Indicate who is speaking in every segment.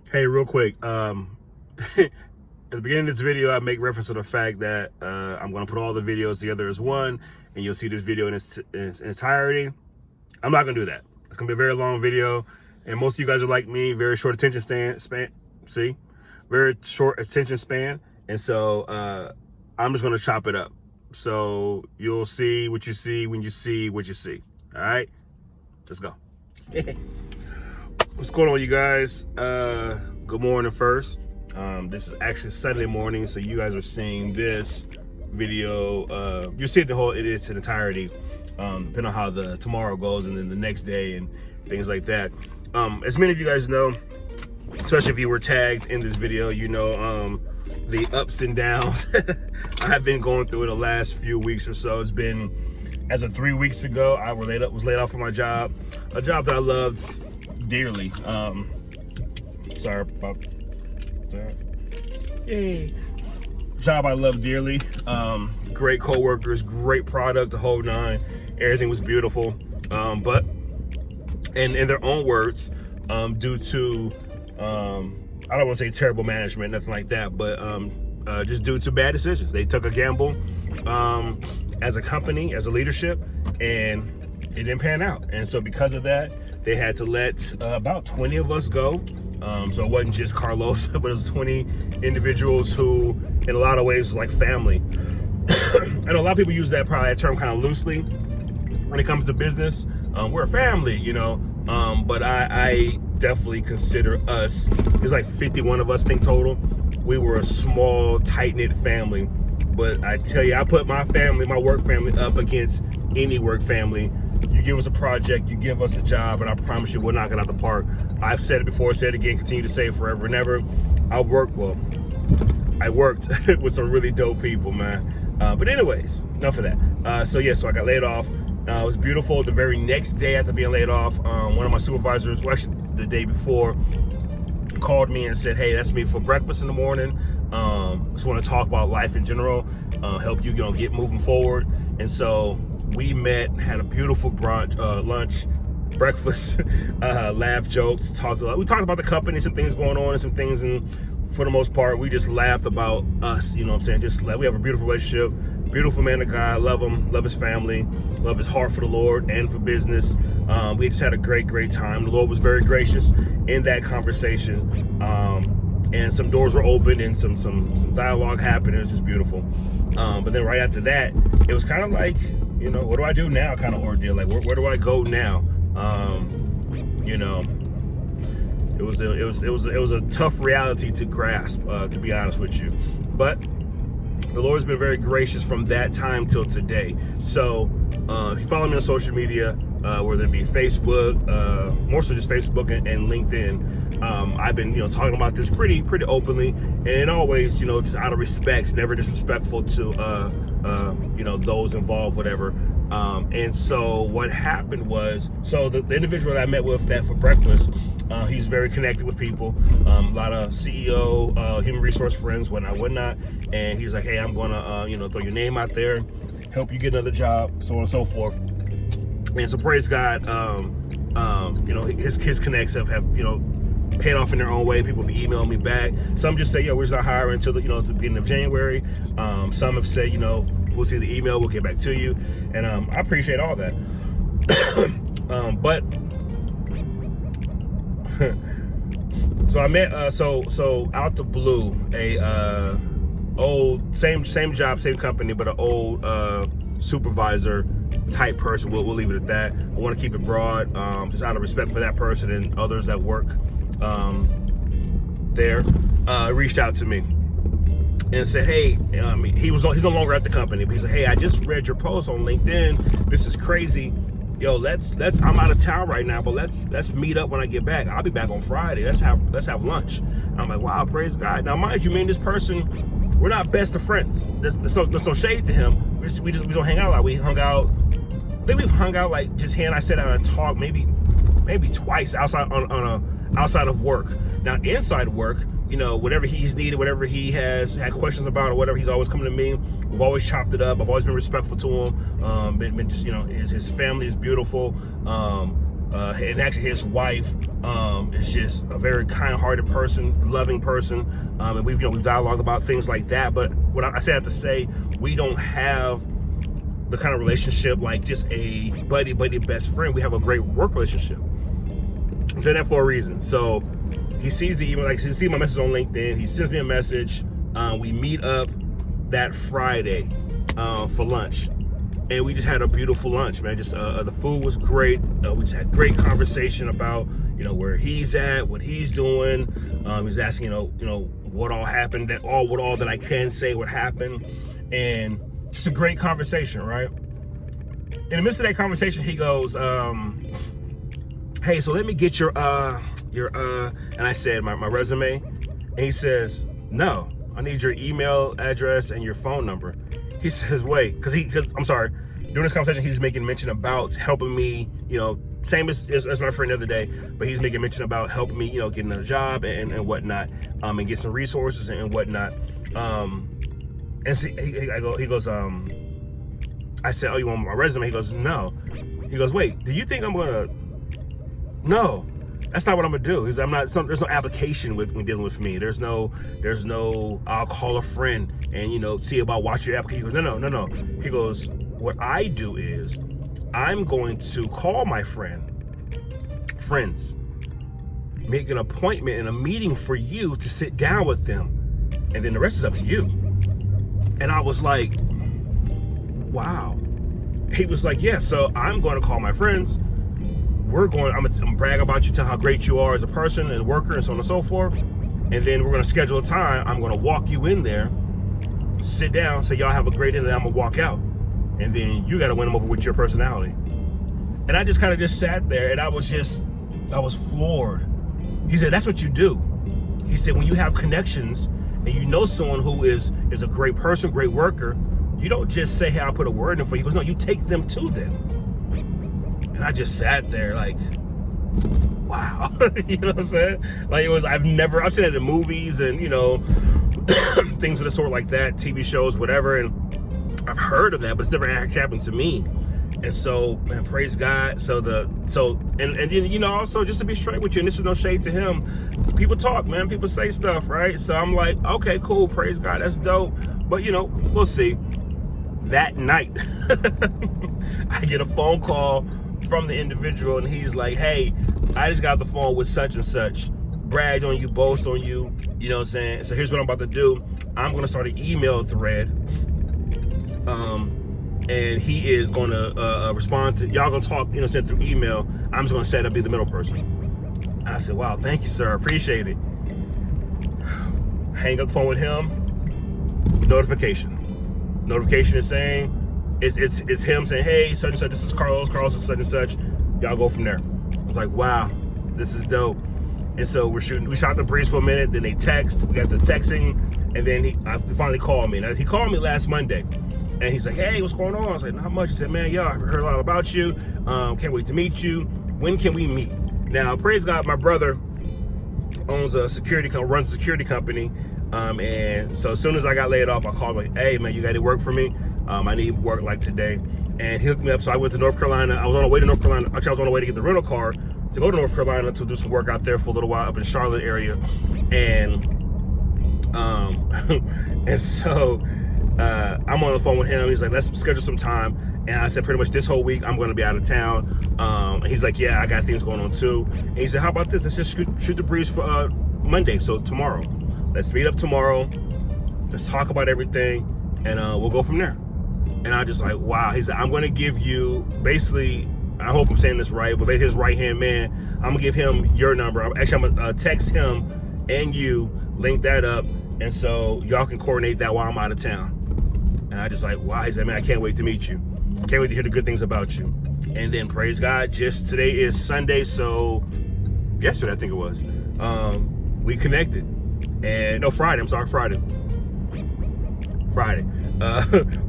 Speaker 1: Hey, real quick. At the beginning of this video, I make reference to the fact that I'm going to put all the videos together as one, and you'll see this video in its entirety. I'm not going to do that. It's going to be a very long video, and most of you guys are like me, very short attention span. See, very short attention span, and so I'm just going to chop it up. So you'll see what you see when you see what you see. All right, let's go. What's going on, you guys? Good morning first. This is actually Sunday morning, so you guys are seeing this video. You see it in its entirety, depending on how the tomorrow goes, and then the next day and things like that. As many of you guys know, especially if you were tagged in this video, you know the ups and downs I have been going through in the last few weeks or so. It's been, as of 3 weeks ago, I was laid off from my job, a job that I loved dearly. Sorry about that. Yay. Job I love dearly. Great co-workers, great product, the whole nine. Everything was beautiful. But in their own words, due to I don't want to say terrible management, nothing like that, but just due to bad decisions. They took a gamble as a company, as a leadership, and it didn't pan out. And so because of that, they had to let about 20 of us go. So it wasn't just Carlos, but it was 20 individuals who, in a lot of ways, was like family. And a lot of people use that term kind of loosely when it comes to business. We're a family, you know, but I definitely consider us, there's like 51 of us, I think, total. We were a small, tight-knit family. But I tell you, I put my family, my work family, up against any work family. You give us a project, you give us a job, and I promise you we'll knock it out the park. I've said it before, said it again, continue to say it forever and ever. I worked with some really dope people, man. But anyways, enough of that. So I got laid off. It was beautiful. The very next day after being laid off, one of my supervisors, well, actually the day before, called me and said, hey, that's me for breakfast in the morning. Just want to talk about life in general, help you, get moving forward. And so we met, had a beautiful brunch, lunch, breakfast, laughed, jokes, we talked about the company, some things going on and some things, and for the most part, we just laughed about us, you know what I'm saying? Just like, we have a beautiful relationship, beautiful man of God, love him, love his family, love his heart for the Lord and for business. We just had a great time. The Lord was very gracious in that conversation. And some doors were opened and some dialogue happened. It was just beautiful. But then right after that, it was kind of like, what do I do now kind of ordeal. Like, where do I go now? It was a tough reality to grasp, to be honest with you. But the Lord's been very gracious from that time till today. So if you follow me on social media, whether it be Facebook, more so just Facebook and LinkedIn, I've been talking about this pretty openly, and always just out of respect, never disrespectful to those involved, whatever. And so what happened was, the individual that I met with that for breakfast, he's very connected with people, a lot of CEO, human resource friends, whatnot. And he's like, hey, I'm gonna, throw your name out there, help you get another job, so on and so forth. And so praise God, his connects have paid off in their own way. People have emailed me back. Some just say, we're just not hiring until the beginning of January. Some have said, we'll see the email, we'll get back to you. And I appreciate all that. But so I met so out the blue, a old same job, same company, but an old supervisor type person. We'll leave it at that. I want to keep it broad, just out of respect for that person and others that work there. Reached out to me and said, hey, he's no longer at the company, but he said, hey, I just read your post on LinkedIn. This is crazy. Yo, I'm out of town right now, but let's meet up when I get back. I'll be back on Friday. Let's have lunch. I'm like, wow, praise God. Now, mind you, me and this person, we're not best of friends. There's no shade to him. We don't hang out a lot. We hung out. I think we've hung out like just he and I sat down and talked maybe twice outside outside of work. Now, inside work, whatever he's needed, whatever he has had questions about or whatever, he's always coming to me. We've always chopped it up. I've always been respectful to him. Been just, his family is beautiful. And actually his wife is just a very kind-hearted person, loving person, and we've dialogued about things like that. But what I say, I have to say, we don't have the kind of relationship like just a buddy best friend. We have a great work relationship. I'm saying that for a reason. So he sees the email, like he sees my message on LinkedIn. He sends me a message. We meet up that Friday for lunch, and we just had a beautiful lunch, man. Just the food was great. We just had great conversation about where he's at, what he's doing. He's asking what all happened, what all that I can say what happened, and just a great conversation, right? In the midst of that conversation, he goes, "Hey, so let me get your and I said my resume, and he says, "No, I need your email address and your phone number." He says, "Wait," because I'm sorry. During this conversation, he's making mention about helping me, same as my friend the other day, but he's making mention about helping me, getting a job and whatnot, and get some resources and whatnot. And see, he goes, I said, "Oh, you want my resume?" He goes, "No." He goes, "Wait, do you think I'm gonna?" No, that's not what I'm gonna do. He's, there's no application when dealing with me. There's no, I'll call a friend and see about watch your application. He goes, no. He goes, "What I do is I'm going to call my friends, make an appointment and a meeting for you to sit down with them, and then the rest is up to you." And I was like, wow. He was like, "Yeah, so I'm going to call my friends. I'm gonna brag about you, tell how great you are as a person and worker and so on and so forth. And then we're gonna schedule a time. I'm gonna walk you in there, sit down, say y'all have a great day, and then I'm gonna walk out. And then you gotta win them over with your personality." And I just kind of just sat there, and I was floored. He said, "That's what you do." He said, "When you have connections and you know someone who is a great person, great worker, you don't just say, 'Hey, I'll put a word in for you.' He goes, no, you take them to them." And I just sat there like, wow. You know what I'm saying? Like I've seen it in movies and, things of the sort like that, TV shows, whatever. And I've heard of that, but it's never actually happened to me. And so, man, praise God. And then, also just to be straight with you, and this is no shade to him, people talk, man, people say stuff, right? So I'm like, okay, cool, praise God, that's dope. But, we'll see. That night, I get a phone call from the individual, and he's like, "Hey, I just got the phone with such and such, bragged on you, boast on you, you know what I'm saying? So here's what I'm about to do. I'm going to start an email thread, and he is going to respond to, y'all going to talk, send through email. I'm just going to set up, be the middle person." I said, "Wow, thank you, sir. Appreciate it." Hang up the phone with him. Notification is saying, it's him saying, "Hey, such and such, this is Carlos is such and such." Y'all go from there. I was like, wow, this is dope. And so we shot the breeze for a minute, then they text, we got the texting, and then he finally called me. Now, he called me last Monday, and he's like, "Hey, what's going on?" I was like, "Not much." He said, "Man, I heard a lot about you. Can't wait to meet you. When can we meet?" Now, praise God, my brother runs a security company. And so as soon as I got laid off, I called him like, "Hey, man, you got any work for me? I need work like today." And he hooked me up. So I went to North Carolina. I was on the way to North Carolina. Actually, I was on the way to get the rental car to go to North Carolina to do some work out there for a little while up in Charlotte area. And and so I'm on the phone with him. He's like, "Let's schedule some time." And I said, pretty much this whole week, I'm going to be out of town. And he's like, "Yeah, I got things going on too." And he said, "How about this? Let's just shoot the breeze for Monday. So tomorrow. Let's meet up tomorrow. Let's talk about everything, and we'll go from there." And I just like, wow. He said, "I'm going to give you, basically, I hope I'm saying this right, but his right-hand man, I'm going to give him your number. I'm going to text him and you, link that up, and so y'all can coordinate that while I'm out of town." And I just like, wow. He said, "Man, I can't wait to meet you. Can't wait to hear the good things about you." And then, praise God, just today is Sunday, so yesterday, I think it was, we connected. And no, Friday. I'm sorry, Friday.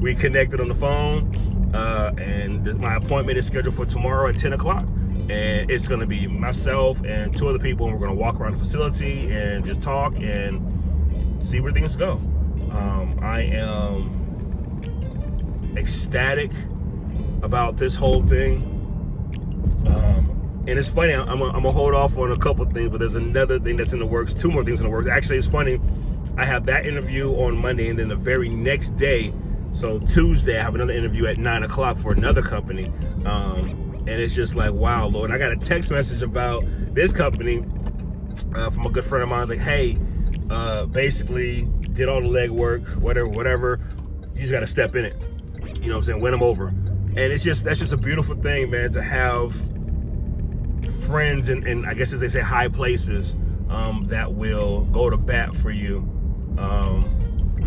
Speaker 1: We connected on the phone, and my appointment is scheduled for tomorrow at 10 o'clock. And it's going to be myself and two other people, and we're going to walk around the facility and just talk and see where things go. I am ecstatic about this whole thing. And it's funny, I'm gonna hold off on a couple things, but there's another thing that's in the works, 2 more things in the works. Actually, it's funny, I have that interview on Monday, and then the very next day, so Tuesday, I have another interview at 9 o'clock for another company. And it's just like, wow, Lord. I got a text message about this company from a good friend of mine, like, hey, basically did all the legwork, whatever, you just gotta step in it. You know what I'm saying? Win them over. And that's just a beautiful thing, man, to have friends and I guess as they say, high places that will go to bat for you,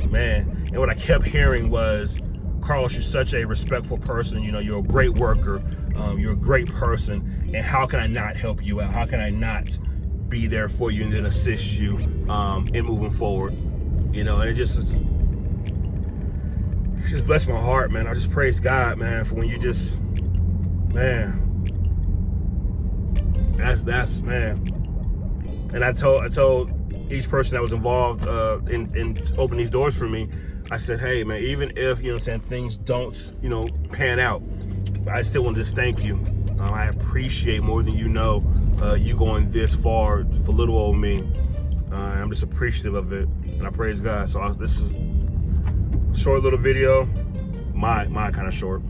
Speaker 1: man. And what I kept hearing was, Carlos, you're such a respectful person. You know, you're a great worker. You're a great person. And how can I not help you out? How can I not be there for you and then assist you in moving forward? You know, and it just blessed my heart, man. I just praise God, man, for when you just, man. That's man. And I told each person that was involved in opening these doors for me, I said, hey man, even if, you know what I'm saying, things don't, you know, pan out, I still want to just thank you. I appreciate more than you know you going this far for little old me. I'm just appreciative of it, and I praise God. So this is a short little video, my kind of short.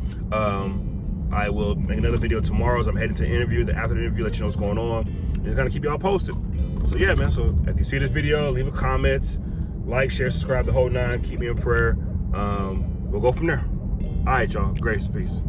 Speaker 1: I will make another video tomorrow as I'm heading to the interview. After the interview, let you know what's going on. And just gonna keep y'all posted. So yeah, man. So if you see this video, leave a comment, like, share, subscribe, the whole 9. Keep me in prayer. We'll go from there. All right, y'all. Grace, peace.